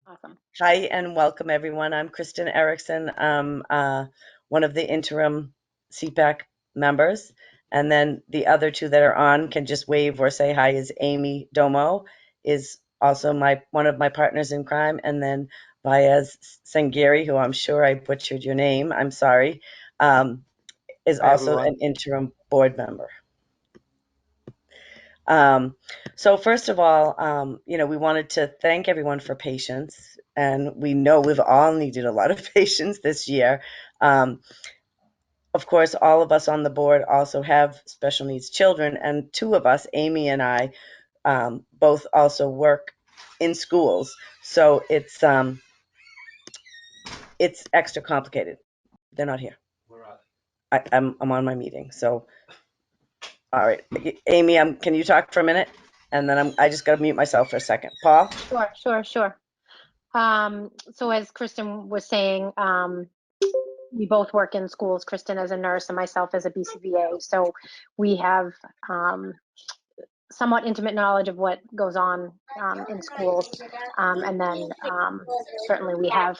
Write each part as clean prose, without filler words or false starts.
Awesome. Hi and welcome everyone. I'm Kristen Erickson. I'm one of the interim SEPAC members. And then the other two that are on can just wave or say hi is Amy Domo is also one of my partners in crime. And then Baez Sangiri, who I'm sure I butchered your name, I'm sorry, is Hi, also everyone. an interim board member. Um, so first of all, we wanted to thank everyone for patience, and we know we've all needed a lot of patience this year. Um, of course, all of us on the board also have special needs children, and two of us, Amy and I, both also work in schools. So it's extra complicated. They're not here. I'm on my meeting. So all right, Amy, can you talk for a minute? And then I just got to mute myself for a second. Paul? Sure. So as Kristen was saying, we both work in schools, Kristen as a nurse and myself as a BCBA. So we have somewhat intimate knowledge of what goes on in schools. And then certainly we have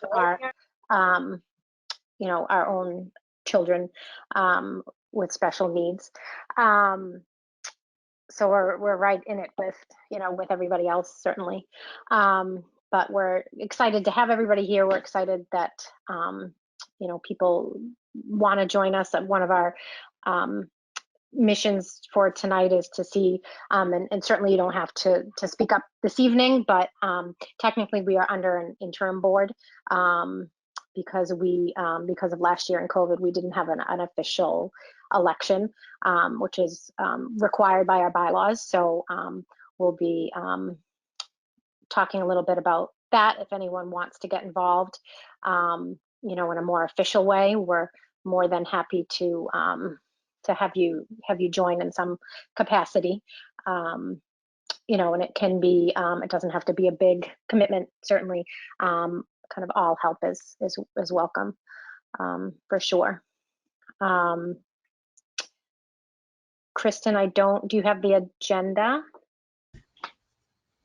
um, our own children with special needs. So we're right in it with everybody else, certainly. But we're excited to have everybody here. We're excited that people want to join us. One of our missions for tonight is to see, and certainly you don't have to speak up this evening, but technically we are under an interim board because because of last year in COVID, we didn't have an official election, which is required by our bylaws. So we'll be talking a little bit about that. If anyone wants to get involved, in a more official way, we're more than happy to have you join in some capacity. And it can be, it doesn't have to be a big commitment. Certainly, kind of all help is welcome, for sure. Kristen, do you have the agenda?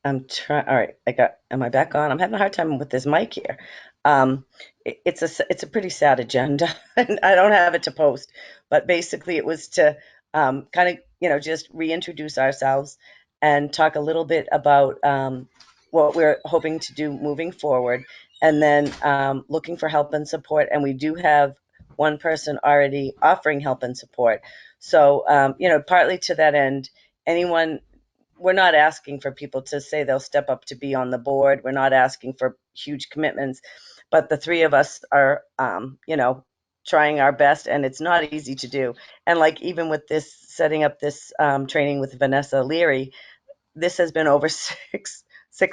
I'm trying. All right, am I back on? I'm having a hard time with this mic here. It's a pretty sad agenda, and I don't have it to post. But basically, it was to kind of just reintroduce ourselves and talk a little bit about what we're hoping to do moving forward, and then looking for help and support. And we do have one person already offering help and support. So partly to that end, anyone we're not asking for people to say they'll step up to be on the board. We're not asking for huge commitments, but the three of us are, trying our best, and it's not easy to do. And like even with this setting up this training with Vanessa Leary, this has been over six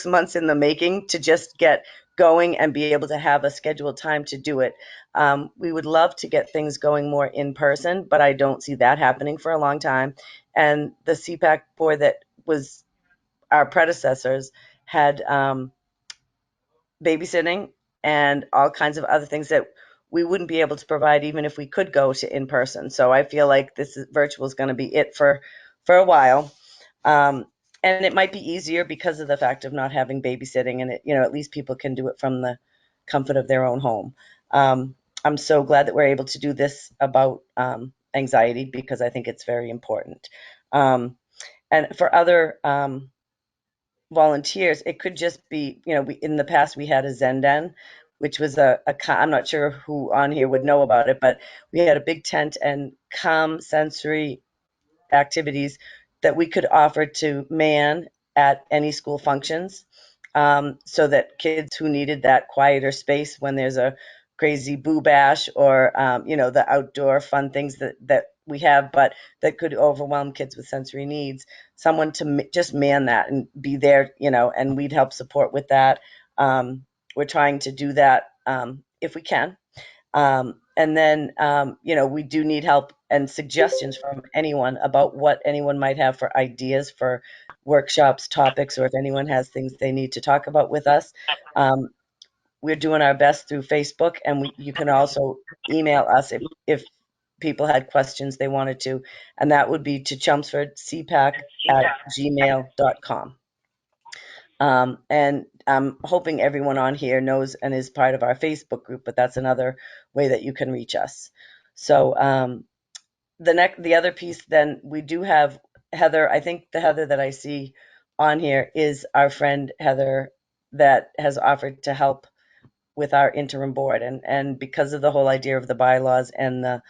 months in the making to just get going and be able to have a scheduled time to do it. We would love to get things going more in person, but I don't see that happening for a long time. And the CPAC board that was our predecessors had babysitting and all kinds of other things that we wouldn't be able to provide even if we could go to in person. So I feel like virtual is going to be it for a while. And it might be easier because of the fact of not having babysitting, and at least people can do it from the comfort of their own home. I'm so glad that we're able to do this about anxiety because I think it's very important. And for other volunteers, it could just be, in the past we had a Zendan, which was I'm not sure who on here would know about it, but we had a big tent and calm sensory activities that we could offer to man at any school functions, so that kids who needed that quieter space when there's a crazy boo bash or the outdoor fun things that we have, but that could overwhelm kids with sensory needs, someone to just man that and be there, and we'd help support with that. We're trying to do that if we can. And then, we do need help and suggestions from anyone about what anyone might have for ideas for workshops, topics, or if anyone has things they need to talk about with us. Um, we're doing our best through Facebook, and you can also email us if people had questions they wanted to, and that would be to chelmsfordcpac@gmail.com. And I'm hoping everyone on here knows and is part of our Facebook group, but that's another way that you can reach us. So the other piece, then we do have Heather. I think the Heather that I see on here is our friend Heather that has offered to help with our interim board, and because of the whole idea of the bylaws and the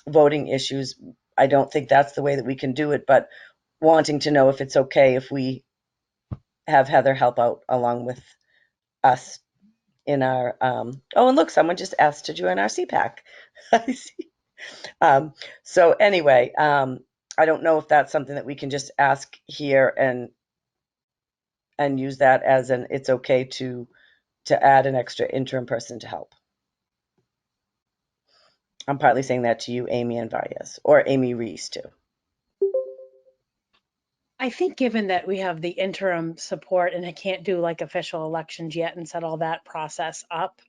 voting issues, I don't think that's the way that we can do it, but wanting to know if it's okay if we have Heather help out along with us in our oh, and look, someone just asked to join our CPAC. I see. So anyway, I don't know if that's something that we can just ask here and use that as an it's okay to add an extra interim person to help. I'm partly saying that to you, Amy and Valles, or Amy Reese too. I think given that we have the interim support and I can't do like official elections yet and set all that process up,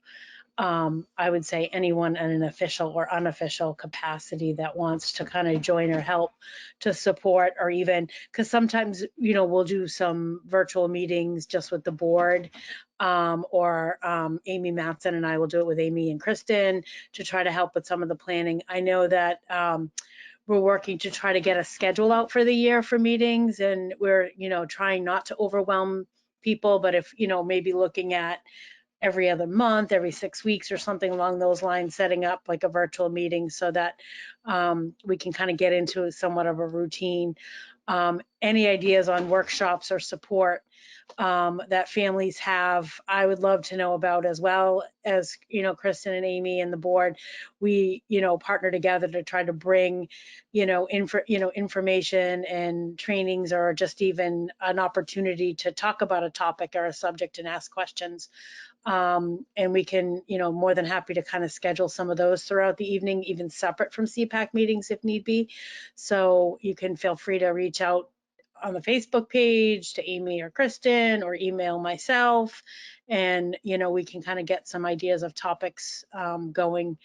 I would say anyone in an official or unofficial capacity that wants to kind of join or help to support, or even because sometimes, we'll do some virtual meetings just with the board, or Amy Matson and I will do it with Amy and Kristen to try to help with some of the planning. I know that we're working to try to get a schedule out for the year for meetings, and we're, trying not to overwhelm people, but if, maybe looking at every other month, every 6 weeks or something along those lines, setting up like a virtual meeting so that we can kind of get into somewhat of a routine. Any ideas on workshops or support that families have, I would love to know about, as well as, Kristen and Amy and the board. We, partner together to try to bring, information and trainings, or just even an opportunity to talk about a topic or a subject and ask questions. And we can, more than happy to kind of schedule some of those throughout the evening, even separate from CPAC meetings if need be. So you can feel free to reach out on the Facebook page to Amy or Kristen, or email myself, and we can kind of get some ideas of topics going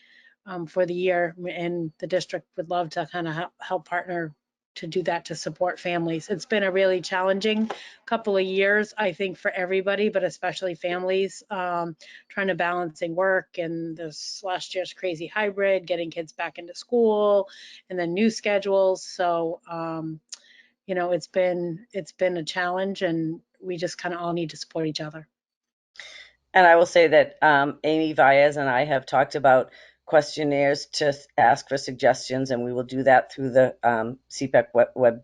for the year, and the district would love to kind of help partner to do that, to support families. It's been a really challenging couple of years, I think, for everybody, but especially families, trying to balancing work and this last year's crazy hybrid, getting kids back into school, and then new schedules. So it's been a challenge, and we just kind of all need to support each other. And I will say that Amy Valles and I have talked about questionnaires to ask for suggestions, and we will do that through the CPAC web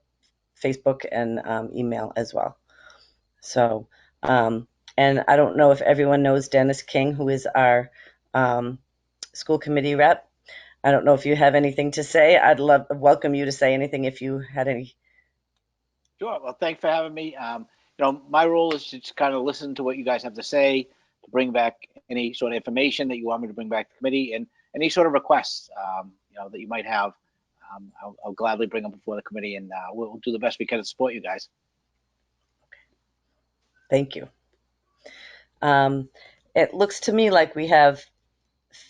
Facebook and email as well. So, and I don't know if everyone knows Dennis King, who is our school committee rep. I don't know if you have anything to say. I'd welcome you to say anything if you had any. Sure. Well, thanks for having me. My role is to just kind of listen to what you guys have to say, to bring back any sort of information that you want me to bring back to the committee, and any sort of requests, that you might have. I'll gladly bring them before the committee, and we'll do the best we can to support you guys. Thank you. It looks to me like we have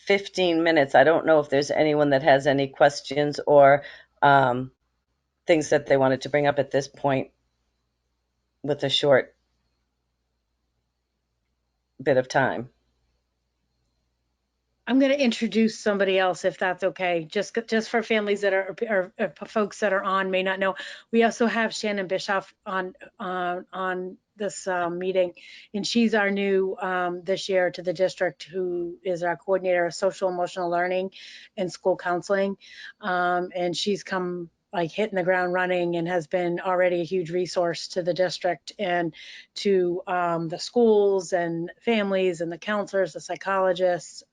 15 minutes. I don't know if there's anyone that has any questions or things that they wanted to bring up at this point with a short bit of time. I'm going to introduce somebody else, if that's okay, just for families that are folks that are on may not know. We also have Shannon Bischoff on this meeting, and she's our new this year to the district, who is our coordinator of social emotional learning and school counseling, and she's come like hitting the ground running, and has been already a huge resource to the district and to the schools and families and the counselors, the psychologists,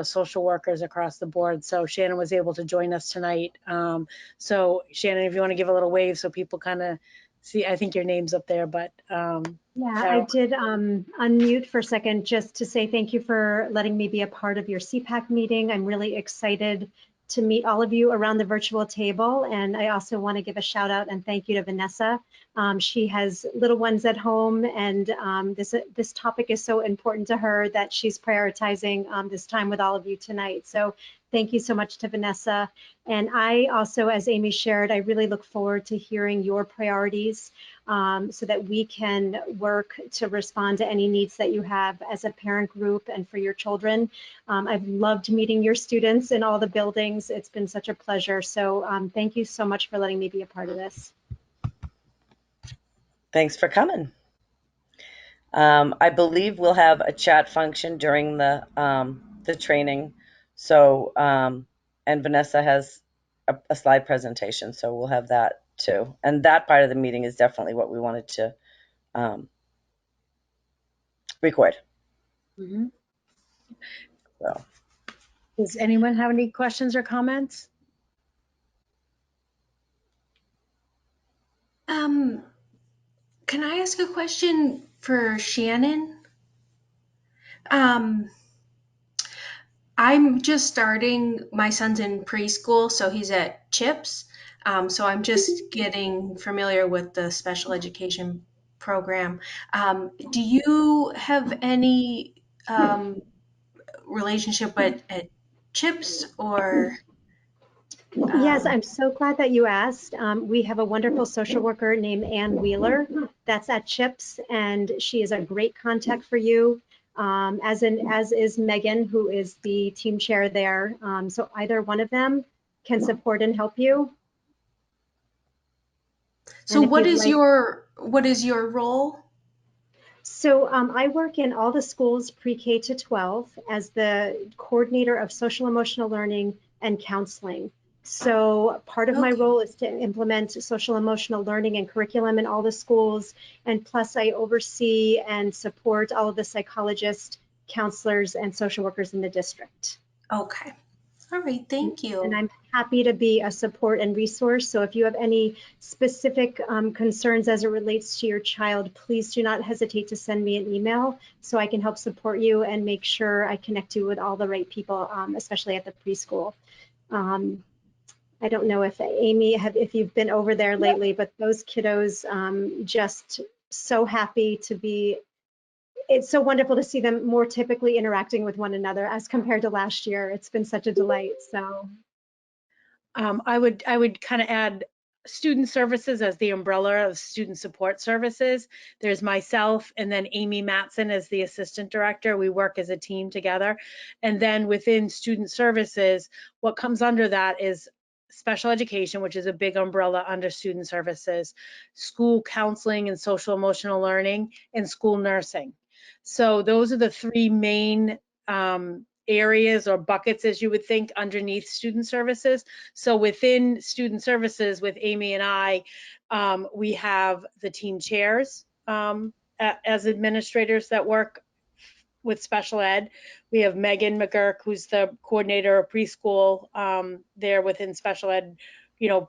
social workers across the board. So Shannon was able to join us tonight. So Shannon, if you want to give a little wave so people kind of see, I think your name's up there, but yeah, I did unmute for a second just to say thank you for letting me be a part of your CPAC meeting. I'm really excited to meet all of you around the virtual table. And I also want to give a shout out and thank you to Vanessa. She has little ones at home, and this topic is so important to her that she's prioritizing this time with all of you tonight. So Thank you so much to Vanessa. And I also, as Amy shared, I really look forward to hearing your priorities so that we can work to respond to any needs that you have as a parent group and for your children. I've loved meeting your students in all the buildings. It's been such a pleasure. So thank you so much for letting me be a part of this. Thanks for coming. I believe we'll have a chat function during the training. So, and Vanessa has a slide presentation, so we'll have that too. And that part of the meeting is definitely what we wanted to record. Mm-hmm. So, does anyone have any questions or comments? Can I ask a question for Shannon? I'm just starting, my son's in preschool, so he's at CHIPS. So I'm just getting familiar with the special education program. Do you have any relationship at CHIPS or? Yes, I'm so glad that you asked. We have a wonderful social worker named Ann Wheeler that's at CHIPS, and she is a great contact for you, as is Megan, who is the team chair there. So either one of them can support and help you. So what is your role? So I work in all the schools pre-K to 12 as the coordinator of social emotional learning and counseling. So part of my role is to implement social emotional learning and curriculum in all the schools. And plus I oversee and support all of the psychologists, counselors, and social workers in the district. Okay. All right, thank you. And I'm happy to be a support and resource. So if you have any specific concerns as it relates to your child, please do not hesitate to send me an email so I can help support you and make sure I connect you with all the right people, especially at the preschool. I don't know if Amy, if you've been over there lately, but those kiddos just so happy to be. It's so wonderful to see them more typically interacting with one another as compared to last year. It's been such a delight. So. I would kind of add student services as the umbrella of student support services. There's myself and then Amy Matson as the assistant director. We work as a team together. And then within student services, what comes under that is special education, which is a big umbrella under student services, school counseling and social emotional learning, and school nursing. So those are the three main areas or buckets, as you would think, underneath student services. So within student services with Amy and I, we have the team chairs as administrators that work with special ed. We have Megan McGurk, who's the coordinator of preschool there within special ed,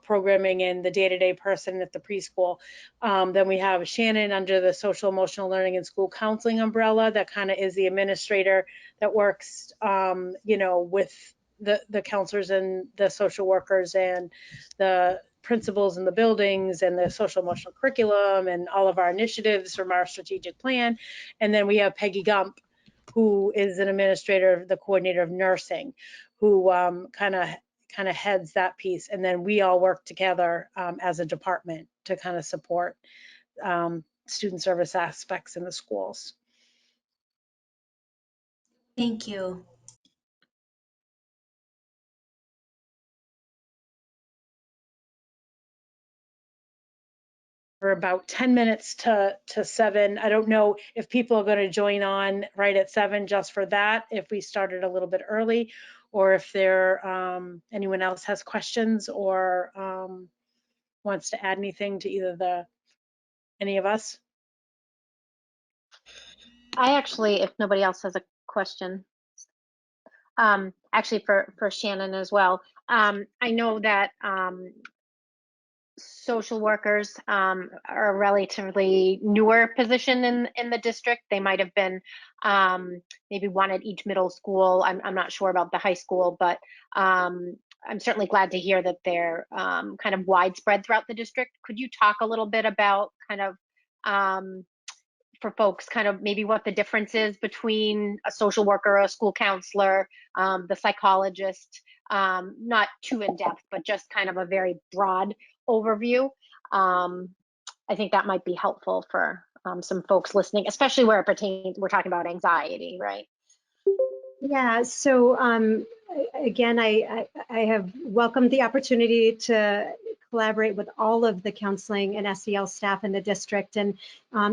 programming and the day-to-day person at the preschool. Then we have Shannon under the social emotional learning and school counseling umbrella that kind of is the administrator that works, with the counselors and the social workers and the principals in the buildings and the social emotional curriculum and all of our initiatives from our strategic plan. And then we have Peggy Gump, who is an administrator, the coordinator of nursing, who kind of heads that piece. And then we all work together as a department to kind of support student service aspects in the schools. Thank you. For about 10 minutes to 7. I don't know if people are going to join on right at 7 just for that, if we started a little bit early, or if anyone else has questions or wants to add anything to either any of us. I actually, if nobody else has a question, actually for Shannon as well. I know that social workers are a relatively newer position in the district. They might have been maybe one at each middle school. I'm not sure about the high school, but I'm certainly glad to hear that they're kind of widespread throughout the district. Could you talk a little bit about kind of for folks kind of maybe what the difference is between a social worker, a school counselor, the psychologist, not too in depth, but just kind of a very broad overview. I think that might be helpful for some folks listening, especially where it pertains, we're talking about anxiety, right? Yeah, so again, I have welcomed the opportunity to collaborate with all of the counseling and SEL staff in the district, and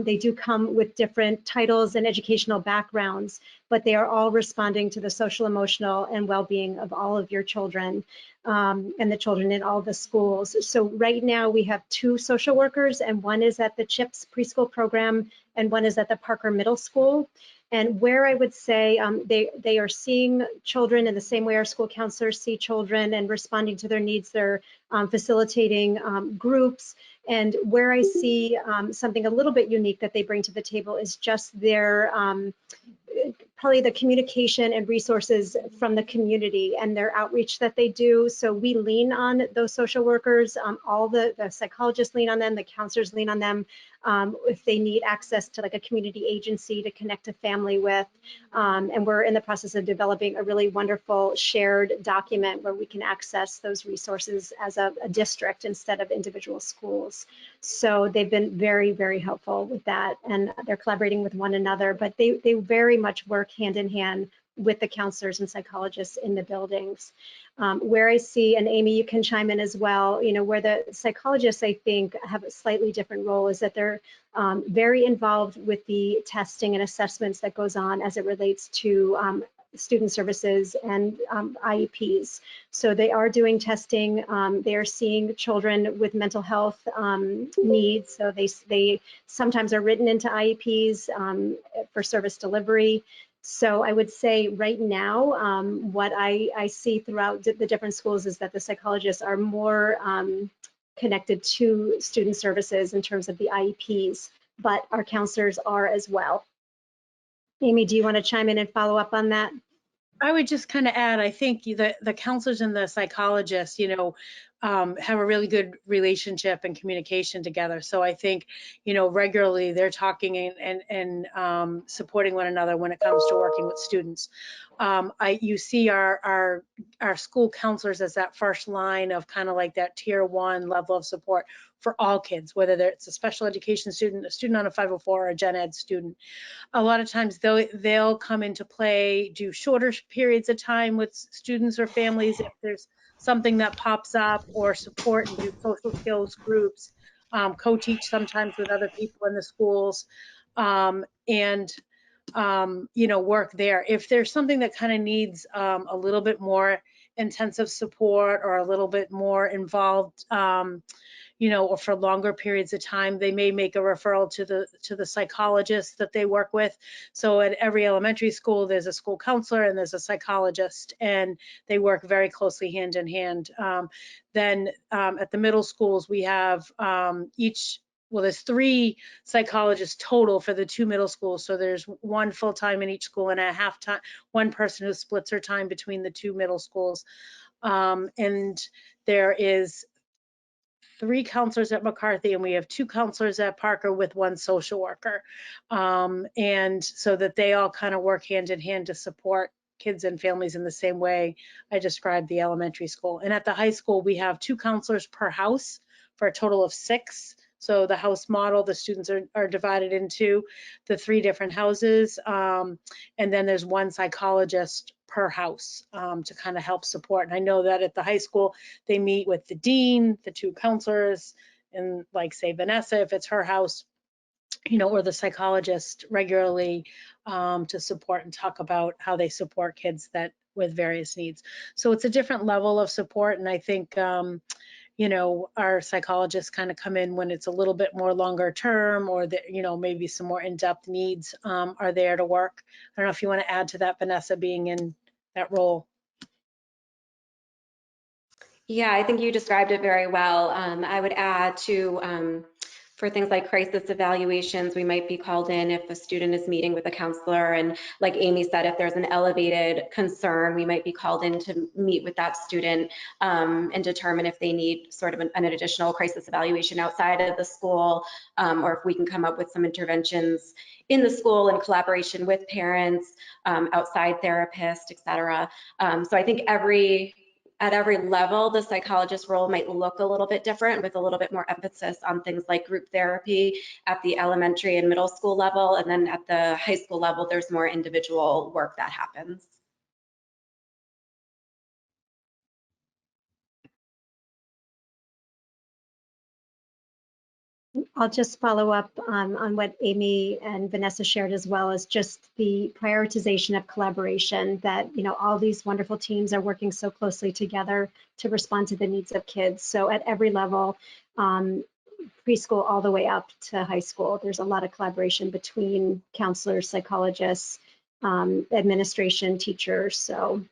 they do come with different titles and educational backgrounds, but they are all responding to the social, emotional, and well-being of all of your children and the children in all the schools. So right now we have 2 social workers, and one is at the CHIPS preschool program, and one is at the Parker Middle School. And where I would say they are seeing children in the same way our school counselors see children and responding to their needs. They're facilitating groups. And where I see something a little bit unique that they bring to the table is just their probably the communication and resources from the community and their outreach that they do. So we lean on those social workers, all the psychologists lean on them, the counselors lean on them if they need access to like a community agency to connect a family with. And we're in the process of developing a really wonderful shared document where we can access those resources as a district instead of individual schools. So they've been very, very helpful with that, and they're collaborating with one another, but they very much work hand in hand with the counselors and psychologists in the buildings. Where I see, and Amy, you can chime in as well, you know, where the psychologists, I think, have a slightly different role is that they're very involved with the testing and assessments that goes on as it relates to student services and IEPs. So they are doing testing. They are seeing children with mental health needs. So they sometimes are written into IEPs for service delivery. So I would say right now, what I see throughout the different schools is that the psychologists are more connected to student services in terms of the IEPs, but our counselors are as well. Amy, do you want to chime in and follow up on that? I would just kind of add, I think the counselors and the psychologists, you know, have a really good relationship and communication together. So I think, you know, regularly they're talking and supporting one another when it comes to working with students. You see our school counselors as that first line of kind of like that tier 1 level of support for all kids, whether it's a special education student, a student on a 504, or a gen ed student. A lot of times they'll come into play, do shorter periods of time with students or families if there's something that pops up, or support and do social skills groups, co-teach sometimes with other people in the schools, and you know, work there. If there's something that kind of needs a little bit more intensive support or a little bit more involved, you know, or for longer periods of time, they may make a referral to the psychologist that they work with. So at every elementary school, there's a school counselor and there's a psychologist, and they work very closely hand in hand. Then at the middle schools, we have there's 3 psychologists total for the 2 middle schools. So there's 1 full-time in each school and a half-time, 1 person who splits her time between the 2 middle schools. And there is 3 counselors at McCarthy, and we have 2 counselors at Parker with 1 social worker. And so that they all kind of work hand in hand to support kids and families in the same way I described the elementary school. And at the high school, we have 2 counselors per house for a total of 6. So the house model, the students are divided into the 3 different houses. And then there's 1 psychologist per house to kind of help support. And I know that at the high school, they meet with the dean, the 2 counselors, and like say Vanessa, if it's her house, you know, or the psychologist regularly to support and talk about how they support kids that with various needs. So it's a different level of support. And I think, you know, our psychologists kind of come in when it's a little bit more longer term, or that, you know, maybe some more in-depth needs are there to work. I don't know if you want to add to that, Vanessa, being in that role. Yeah, I think you described it very well. I would add to For things like crisis evaluations, we might be called in if a student is meeting with a counselor. And like Amy said, if there's an elevated concern, we might be called in to meet with that student and determine if they need sort of an additional crisis evaluation outside of the school, or if we can come up with some interventions in the school in collaboration with parents, outside therapists, et cetera. So I think at every level, the psychologist role might look a little bit different, with a little bit more emphasis on things like group therapy at the elementary and middle school level. And then at the high school level, there's more individual work that happens. I'll just follow up on what Amy and Vanessa shared, as well as just the prioritization of collaboration, that, you know, all these wonderful teams are working so closely together to respond to the needs of kids. So at every level, preschool all the way up to high school, there's a lot of collaboration between counselors, psychologists, administration, teachers. So